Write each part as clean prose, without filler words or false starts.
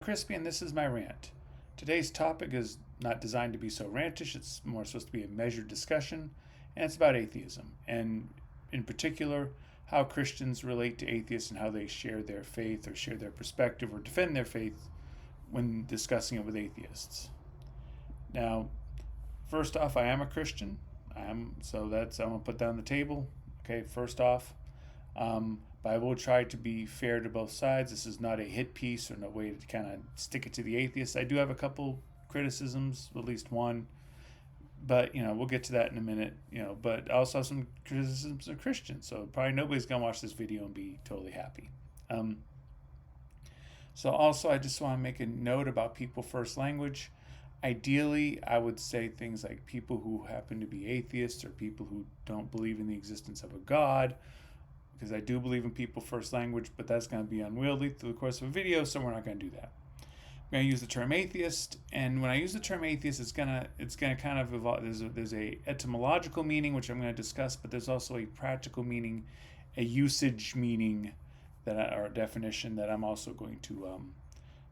Crispy, and this is my rant. Today's topic is not designed to be so rantish, it's more supposed to be a measured discussion, and it's about atheism, and in particular, how Christians relate to atheists and how they share their faith or share their perspective or defend their faith when discussing it with atheists. Now, first off, I am a Christian. I'm gonna put that on the table. Okay, first off, but I will try to be fair to both sides. This is not a hit piece or no way to kind of stick it to the atheists. I do have a couple criticisms, at least one, but we'll get to that in a minute. But I also have some criticisms of Christians, so probably nobody's gonna watch this video and be totally happy. Um, so also, I just want to make a note about people first language. Ideally, I would say things like people who happen to be atheists or people who don't believe in the existence of a God, because I do believe in people first language, but that's going to be unwieldy through the course of a video, so we're not going to do that. I'm going to use the term atheist, and when I use the term atheist, it's gonna kind of evolve. There's a etymological meaning which I'm going to discuss, but there's also a practical meaning, a usage meaning or a definition that I'm also going to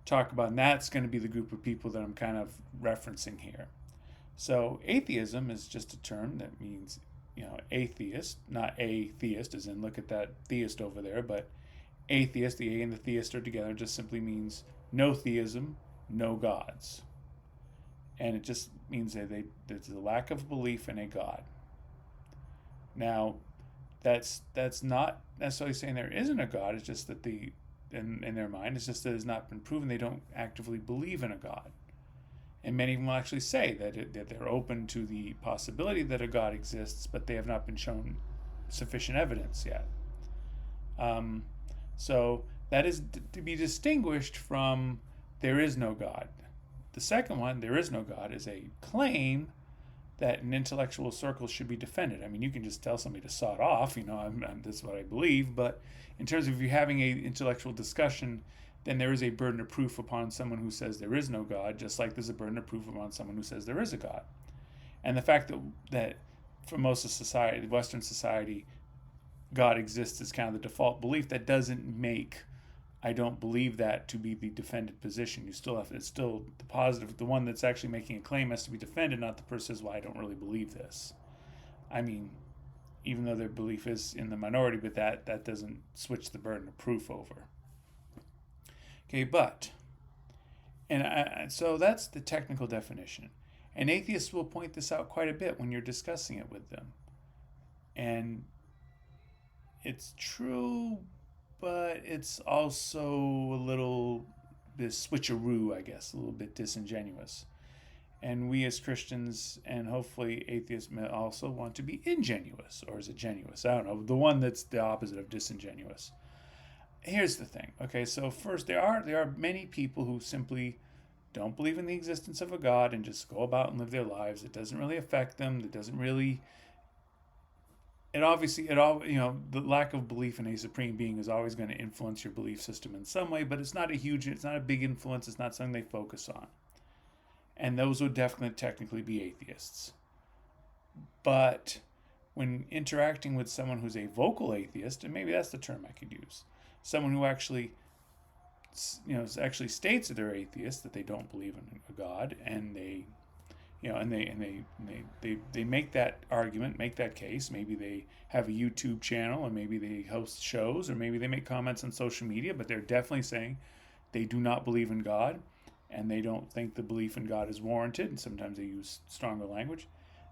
talk about, and that's going to be the group of people that I'm kind of referencing here. So atheism is just a term that means atheist, not atheist, as in look at that theist over there, but atheist, the A and the theist are together, just simply means no theism, no gods. And it just means that there's a lack of belief in a God. Now, that's not necessarily saying there isn't a God, it's just that in their mind, it's just that it's not been proven they don't actively believe in a God. And many will actually say that they're open to the possibility that a God exists, but they have not been shown sufficient evidence yet. So that is to be distinguished from there is no God. The second one, there is no God, is a claim that in intellectual circles should be defended. I mean, you can just tell somebody to sod off, this is what I believe, but in terms of if you're having an intellectual discussion, then there is a burden of proof upon someone who says there is no God, just like there's a burden of proof upon someone who says there is a God. And the fact that for most of society, Western society, God exists as kind of the default belief, that doesn't make I don't believe that to be the defended position. It's still the positive. The one that's actually making a claim has to be defended, not the person says, well, I don't really believe this. I mean, even though their belief is in the minority, but that doesn't switch the burden of proof over. Okay, so that's the technical definition. And atheists will point this out quite a bit when you're discussing it with them. And it's true, but it's also a little this switcheroo, I guess, a little bit disingenuous. And we as Christians and hopefully atheists may also want to be ingenuous, or is it genuous? I don't know. The one that's the opposite of disingenuous. Here's the thing. Okay, so first there are many people who simply don't believe in the existence of a God and just go about and live their lives. It doesn't really affect them. It doesn't really the lack of belief in a supreme being is always going to influence your belief system in some way, but it's not a big influence. It's not something they focus on. And those would definitely technically be atheists. But when interacting with someone who's a vocal atheist, and maybe that's the term I could use, someone who actually states that they're atheists, that they don't believe in a God, and they make that argument, make that case. Maybe they have a YouTube channel, or maybe they host shows, or maybe they make comments on social media, but they're definitely saying they do not believe in God, and they don't think the belief in God is warranted, and sometimes they use stronger language.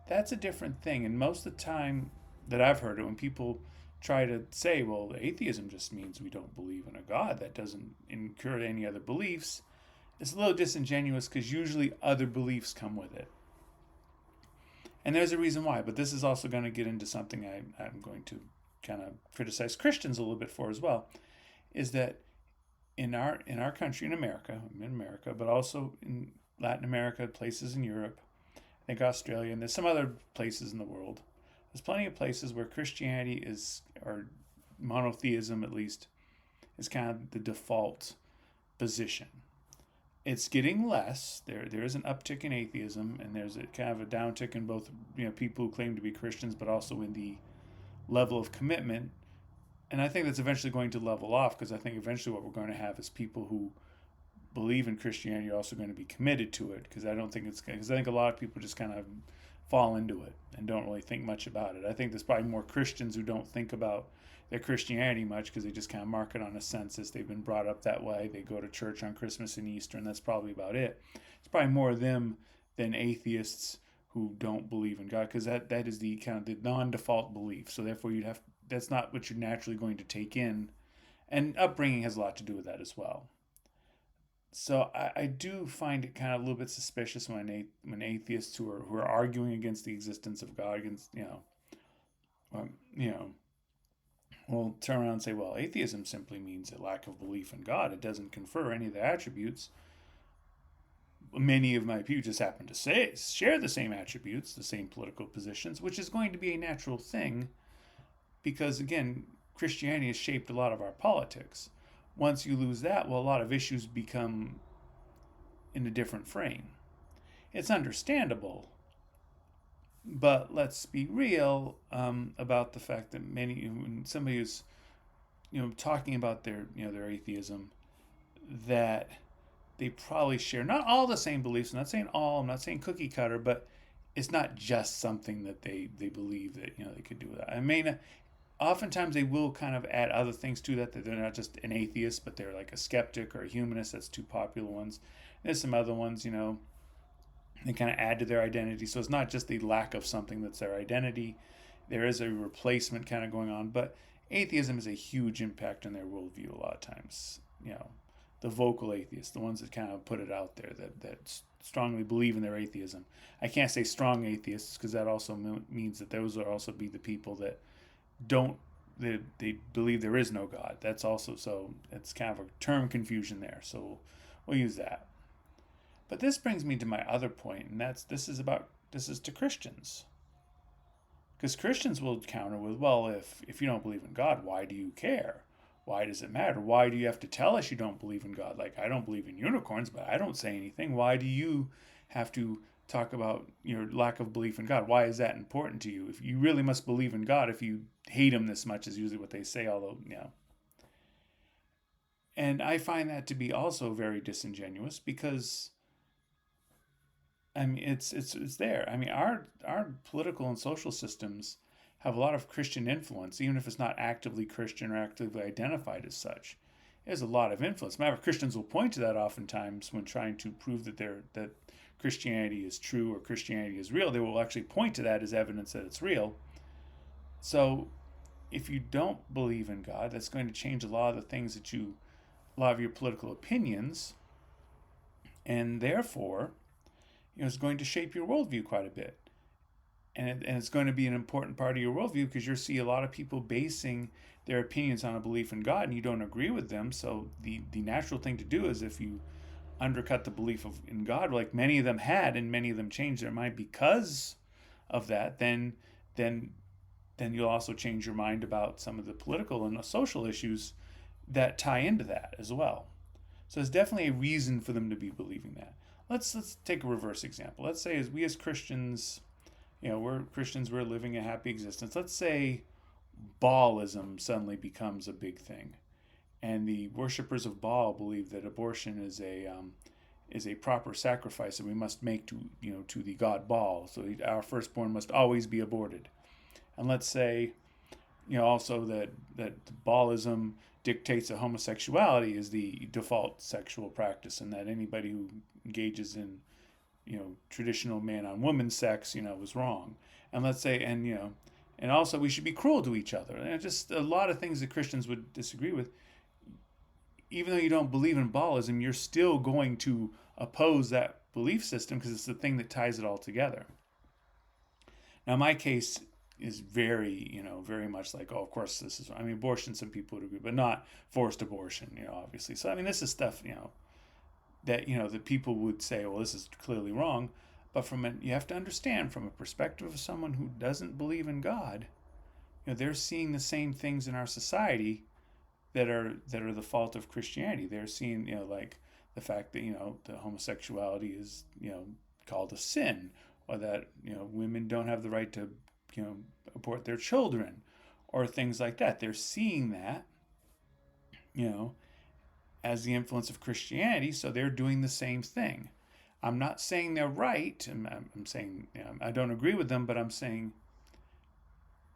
That's a different thing, and most of the time that I've heard it, when people try to say, well, atheism just means we don't believe in a God, that doesn't incur any other beliefs, it's a little disingenuous because usually other beliefs come with it. And there's a reason why, but this is also going to get into something I'm going to kind of criticize Christians a little bit for as well, is that in our country, in America, I'm in America, but also in Latin America, places in Europe, I think Australia, and there's some other places in the world, there's plenty of places where Christianity or monotheism at least, is kind of the default position. It's getting less. There is an uptick in atheism, and there's a kind of a downtick in both people who claim to be Christians, but also in the level of commitment. And I think that's eventually going to level off, because I think eventually what we're going to have is people who believe in Christianity are also going to be committed to it, because I think a lot of people just kind of fall into it and don't really think much about it. I think there's probably more Christians who don't think about their Christianity much because they just kind of mark it on a census. They've been brought up that way. They go to church on Christmas and Easter, and that's probably about it. It's probably more of them than atheists who don't believe in God, because that is the kind of the non-default belief. So therefore, that's not what you're naturally going to take in, and upbringing has a lot to do with that as well. So I do find it kind of a little bit suspicious when atheists who are arguing against the existence of God, against you know will turn around and say, well, atheism simply means a lack of belief in God. It doesn't confer any of the attributes. Many of my people just happen to share the same attributes, the same political positions, which is going to be a natural thing because, again, Christianity has shaped a lot of our politics. Once you lose that, well, a lot of issues become in a different frame. It's understandable, but let's be real about the fact that when somebody who's talking about their atheism, that they probably share not all the same beliefs. I'm not saying all. I'm not saying cookie cutter, but it's not just something that they believe that they could do that. I mean, oftentimes they will kind of add other things to that they're not just an atheist, but they're like a skeptic or a humanist. That's two popular ones. There's some other ones, they kind of add to their identity. So it's not just the lack of something that's their identity. There is a replacement kind of going on, but atheism has a huge impact on their worldview a lot of times. The vocal atheists, the ones that kind of put it out there, that strongly believe in their atheism. I can't say strong atheists because that also means that those will also be the people that they believe there is no God. That's also, so it's kind of a term confusion there. So we'll use that. But this brings me to my other point, and this is to Christians. Because Christians will counter with, well, if you don't believe in God, why do you care? Why does it matter? Why do you have to tell us you don't believe in God? Like, I don't believe in unicorns, but I don't say anything. Why do you have to talk about your lack of belief in God? Why is that important to you? If you really must believe in God, if you hate him this much, is usually what they say, although, And I find that to be also very disingenuous because, I mean, it's there. I mean, our political and social systems have a lot of Christian influence, even if it's not actively Christian or actively identified as such. There's a lot of influence. Matter of Christians will point to that oftentimes when trying to prove that Christianity is true or Christianity is real. They will actually point to that as evidence that it's real. So if you don't believe in God, that's going to change a lot of the things a lot of your political opinions, and therefore, it's going to shape your worldview quite a bit. And it's going to be an important part of your worldview because you'll see a lot of people basing their opinions on a belief in God and you don't agree with them. So the natural thing to do is, if you undercut the belief in God, like many of them had, and many of them changed their mind because of that, then you'll also change your mind about some of the political and the social issues that tie into that as well. So there's definitely a reason for them to be believing that. Let's take a reverse example. Let's say as Christians, we're Christians, we're living a happy existence. Let's say Baalism suddenly becomes a big thing, and the worshippers of Baal believe that abortion is a proper sacrifice that we must make to the god Baal. So our firstborn must always be aborted. And let's say, also that Baalism dictates that homosexuality is the default sexual practice, and that anybody who engages in traditional man on woman sex was wrong. And let's say, and also we should be cruel to each other, and just a lot of things that Christians would disagree with. Even though you don't believe in Baalism, you're still going to oppose that belief system because it's the thing that ties it all together. Now my case is very much like, oh, of course this is, abortion, some people would agree, but not forced abortion, obviously. So this is stuff that that people would say, well, this is clearly wrong. But you have to understand, from a perspective of someone who doesn't believe in God, they're seeing the same things in our society that are the fault of Christianity. They're seeing like the fact that the homosexuality is called a sin, or that women don't have the right to abort their children, or things like that. They're seeing that as the influence of Christianity, so they're doing the same thing. I'm not saying they're right. I'm saying, I don't agree with them, but I'm saying,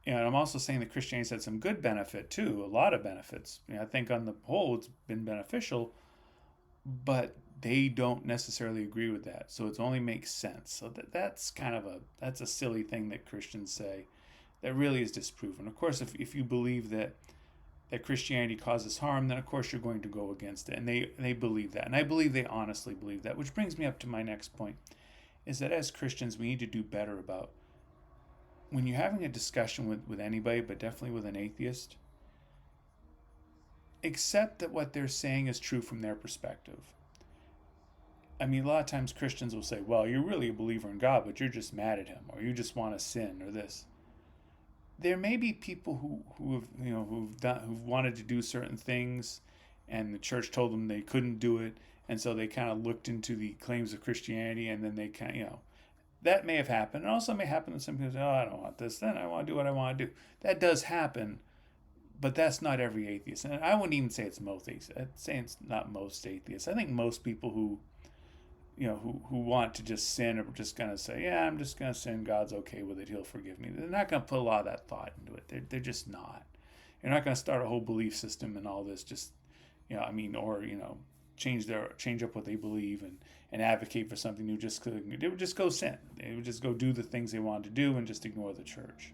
I'm also saying that Christianity's had some good benefit too, a lot of benefits. I think on the whole it's been beneficial, but they don't necessarily agree with that. So it only makes sense. So that's kind of a silly thing that Christians say that really is disproven. Of course, if you believe that Christianity causes harm, then of course you're going to go against it. And they believe that. And I believe they honestly believe that, which brings me up to my next point, is that as Christians, we need to do better about when you're having a discussion with anybody, but definitely with an atheist, accept that what they're saying is true from their perspective. I mean, a lot of times Christians will say, well, you're really a believer in God, but you're just mad at him, or you just want to sin, or this. There may be people who've wanted to do certain things, and the church told them they couldn't do it, and so they kind of looked into the claims of Christianity, and then they that may have happened. It also may happen that some people say, oh, I don't want this, then I want to do what I want to do. That does happen, but that's not every atheist. And I wouldn't even say it's most atheists. I'd say it's not most atheists. I think most people who want to just sin are just going to say, yeah, I'm just going to sin. God's okay with it. He'll forgive me. They're not going to put a lot of that thought into it. They're just not. You're not going to start a whole belief system and all this just, or change up what they believe and advocate for something new. They would just go sin. They would just go do the things they wanted to do and just ignore the church.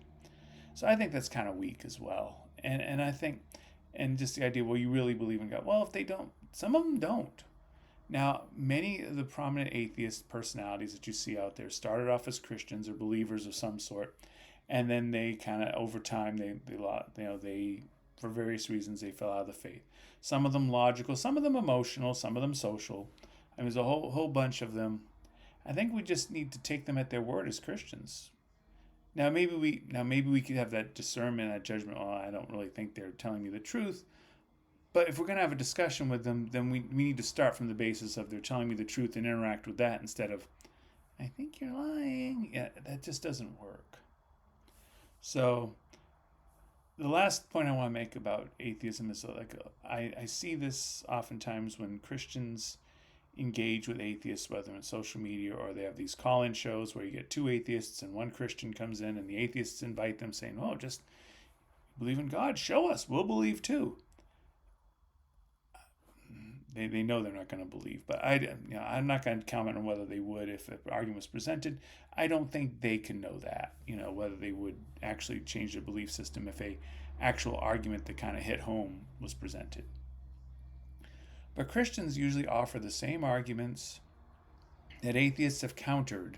So I think that's kind of weak as well. And I think, and just the idea, well, you really believe in God. Well, if they don't, some of them don't. Now, many of the prominent atheist personalities that you see out there started off as Christians or believers of some sort, and then they kind of, over time, they for various reasons, they fell out of the faith. Some of them logical, some of them emotional, some of them social. I mean, there's a whole bunch of them. I think we just need to take them at their word as Christians. Now maybe we could have that discernment, that judgment. Well, I don't really think they're telling me the truth. But if we're going to have a discussion with them, then we need to start from the basis of they're telling me the truth and interact with that instead of, I think you're lying. Yeah, that just doesn't work. So the last point I want to make about atheism is I see this oftentimes when Christians engage with atheists, whether in social media or they have these call-in shows where you get two atheists and one Christian comes in and the atheists invite them saying, oh, just believe in God, show us, we'll believe too. They know they're not going to believe, but I'm not going to comment on whether they would if an argument was presented. I don't think they can know that, whether they would actually change their belief system if a actual argument that kind of hit home was presented. But Christians usually offer the same arguments that atheists have countered,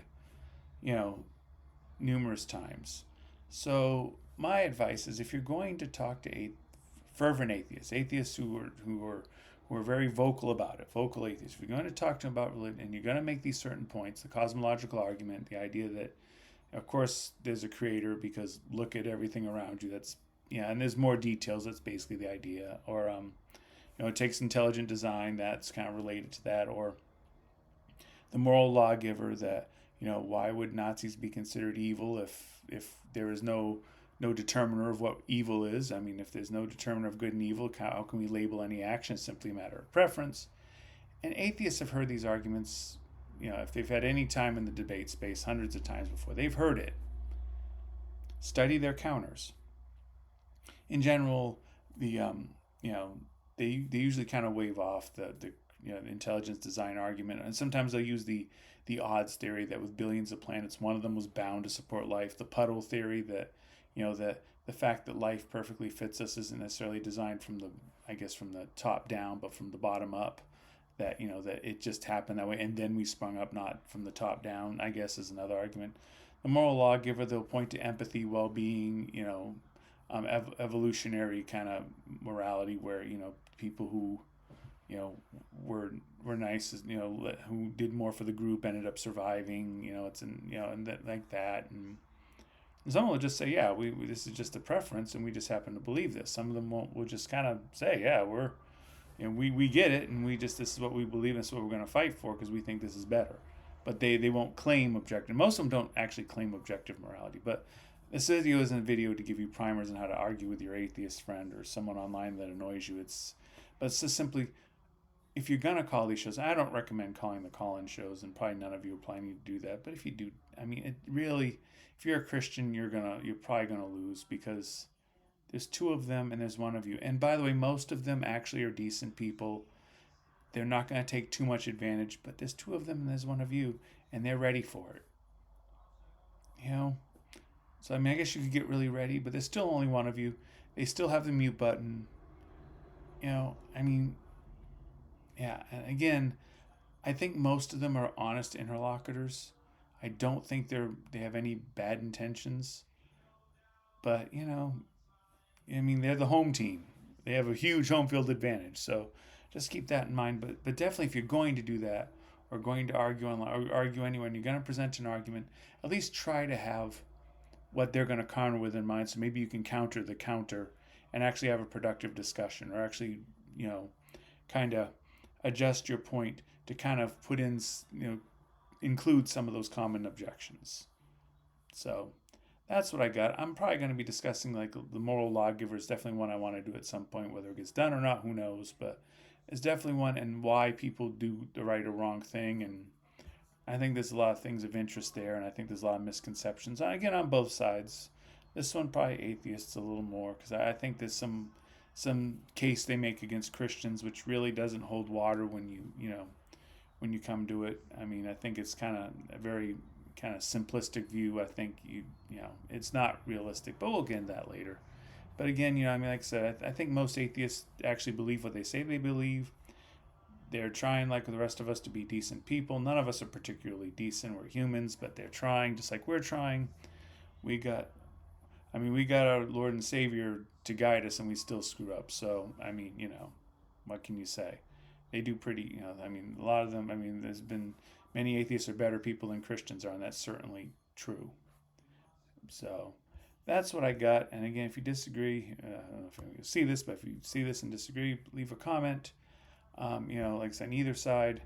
numerous times. So my advice is, if you're going to talk to fervent atheists who are very vocal about it, vocal atheists, if you're going to talk to them about religion and you're going to make these certain points, the cosmological argument, the idea that, of course, there's a creator because look at everything around you. That's, and there's more details. That's basically the idea. Or, it takes intelligent design. That's kind of related to that. Or the moral lawgiver that, why would Nazis be considered evil if there is no determiner of what evil is? I mean, if there's no determiner of good and evil, how can we label any action? It's simply a matter of preference. And atheists have heard these arguments, if they've had any time in the debate space, hundreds of times before. They've heard it. Study their counters. In general, they usually kind of wave off the intelligence design argument, and sometimes they'll use the odds theory that with billions of planets, one of them was bound to support life. The puddle theory that the fact that life perfectly fits us isn't necessarily designed from the top down, but from the bottom up. That that it just happened that way, and then we sprung up, not from the top down, I guess, is another argument. The moral lawgiver, they'll point to empathy, well-being, evolutionary kind of morality, where people who were nice, who did more for the group ended up surviving. And that, like that. And some will just say, yeah, we this is just a preference, and we just happen to believe this. Some of them will just kind of say, yeah, we get it, and this is what we believe, and this is what we're going to fight for because we think this is better. But they won't claim objective. Most of them don't actually claim objective morality. But this video isn't a video to give you primers on how to argue with your atheist friend or someone online that annoys you. It's just simply if you're gonna call these shows, I don't recommend calling the call-in shows, and probably none of you are planning to do that. But if you do, I mean, it really, if you're a Christian, you're probably gonna lose because there's two of them and there's one of you. And by the way, most of them actually are decent people. They're not gonna take too much advantage. But there's two of them and there's one of you, and they're ready for it. You know. So I mean, I guess you could get really ready, but there's still only one of you. They still have the mute button. I mean, yeah. And again, I think most of them are honest interlocutors. I don't think they have any bad intentions. But I mean, they're the home team. They have a huge home field advantage. So just keep that in mind. But definitely, if you're going to do that, or going to argue online, or argue anywhere, and you're going to present an argument, at least try to have what they're going to counter with in mind. So maybe you can counter the counter, and actually have a productive discussion, or actually, kind of adjust your point to kind of put in, include some of those common objections. So that's what I got. I'm probably going to be discussing like the moral lawgiver is definitely one I want to do at some point. Whether it gets done or not, who knows? But it's definitely one, and why people do the right or wrong thing. And I think there's a lot of things of interest there, and I think there's a lot of misconceptions. And again, on both sides. This one probably atheists a little more, because I think there's some case they make against Christians which really doesn't hold water when when you come to it. I mean, I think it's kind of a very kind of simplistic view. I think it's not realistic, but we'll get into that later. But again, I mean, like I said, I think most atheists actually believe what they say they believe. They're trying, like the rest of us, to be decent people. None of us are particularly decent. We're humans, but they're trying, just like we're trying. We got our Lord and Savior to guide us, and we still screw up. So, I mean, what can you say? They do pretty, I mean, a lot of them, I mean, there's been many atheists are better people than Christians are, and that's certainly true. So, that's what I got. And again, if you disagree, I don't know if you see this, but if you see this and disagree, leave a comment. Like I said, on either side.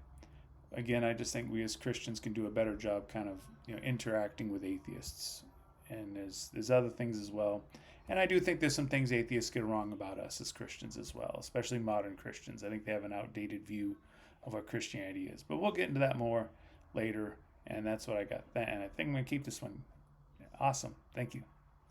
Again, I just think we as Christians can do a better job kind of, interacting with atheists. And there's other things as well. And I do think there's some things atheists get wrong about us as Christians as well, especially modern Christians. I think they have an outdated view of what Christianity is. But we'll get into that more later. And that's what I got. And I think I'm going to keep this one. Awesome. Thank you.